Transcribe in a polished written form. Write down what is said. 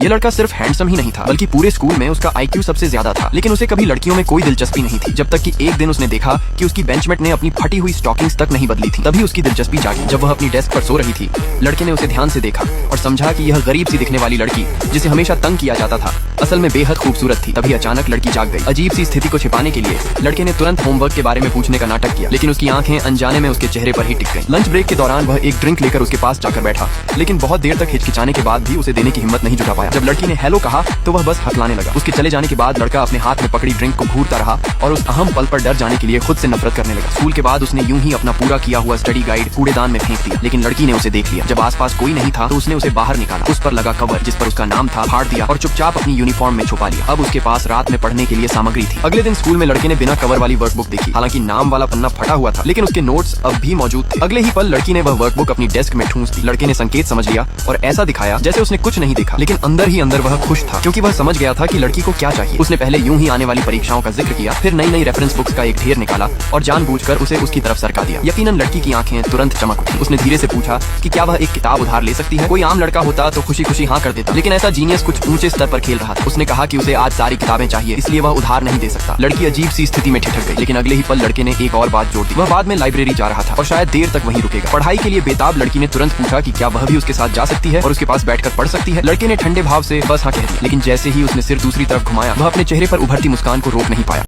ये लड़का सिर्फ हैंडसम ही नहीं था बल्कि पूरे स्कूल में उसका IQ सबसे ज्यादा था, लेकिन उसे कभी लड़कियों में कोई दिलचस्पी नहीं थी। जब तक कि एक दिन उसने देखा कि उसकी बेंचमेट ने अपनी फटी हुई स्टॉकिंग्स तक नहीं बदली थी, तभी उसकी दिलचस्पी जागी। जब वह अपनी डेस्क पर सो रही थी, लड़के ने उसे ध्यान से देखा और समझा कि यह गरीब सी दिखने वाली लड़की जिसे हमेशा तंग किया जाता था असल में बेहद खूबसूरत थी। तभी अचानक लड़की जाग गई। अजीब सी स्थिति को छिपाने के लिए लड़के ने तुरंत होमवर्क के बारे में पूछने का नाटक किया, लेकिन उसकी आंखें अनजाने में उसके चेहरे पर ही टिक गईं। लंच ब्रेक के दौरान वह एक ड्रिंक लेकर उसके पास जाकर बैठा, लेकिन बहुत देर तक हिचकिचाने के बाद भी उसे देने की हिम्मत नहीं जुटा पाया। जब लड़की ने हेलो कहा तो वह बस हकलाने लगा। उसके चले जाने के बाद लड़का अपने हाथ में पकड़ी ड्रिंक को घूरता रहा और उस अहम पल पर डर जाने के लिए खुद से नफरत करने लगा। स्कूल के बाद उसने यूं ही अपना पूरा किया हुआ स्टडी गाइड कूड़ेदान में फेंक दिया, लेकिन लड़की ने उसे देख लिया। जब आसपास कोई नहीं था तो उसने उसे बाहर निकाला, उस पर लगा कवर जिस पर उसका नाम था फाड़ दिया और चुपचाप अपनी यूनिफॉर्म में छुपा लिया। अब उसके पास रात में पढ़ने के लिए सामग्री थी। अगले दिन स्कूल में लड़के ने बिना कवर वाली वर्कबुक देखी। हालांकि नाम वाला पन्ना फटा हुआ था, लेकिन उसके नोट्स अब भी मौजूद थे। अगले ही पल लड़की ने वह वर्कबुक अपनी डेस्क में ठूंस दी। लड़के ने संकेत समझ लिया और ऐसा दिखाया जैसे उसने कुछ नहीं देखा, लेकिन अंदर ही अंदर वह खुश था क्योंकि वह समझ गया था कि लड़की को क्या चाहिए। उसने पहले यूं ही आने वाली परीक्षाओं का जिक्र किया, फिर नई नई रेफरेंस बुक्स का एक ढेर निकाला और जानबूझकर उसे उसकी तरफ सरका दिया। यकीनन लड़की की आंखें तुरंत चमक उठी। उसने धीरे से पूछा कि क्या वह एक किताब उधार ले सकती है। कोई आम लड़का होता तो खुशी खुशी हाँ कर देता, लेकिन ऐसा जीनियस कुछ ऊंचे स्तर पर खेल रहा था। उसने कहा कि उसे आज सारी किताबें चाहिए, इसलिए वह उधार नहीं दे सकता। लड़की अजीब सी स्थिति में ठिठक गई, लेकिन अगले ही पल लड़के ने एक और बात जोड़ दी। वह बाद में लाइब्रेरी जा रहा था और शायद देर तक वहीं रुकेगा। पढ़ाई के लिए बेताब लड़की ने तुरंत पूछा कि क्या वह भी उसके साथ जा सकती है और उसके पास बैठकर पढ़ सकती है। लड़के ने ठंडे भाव से बस हाँ कह दिया, लेकिन जैसे ही उसने सिर दूसरी तरफ घुमाया वह अपने चेहरे पर उभरती मुस्कान को रोक नहीं पाया।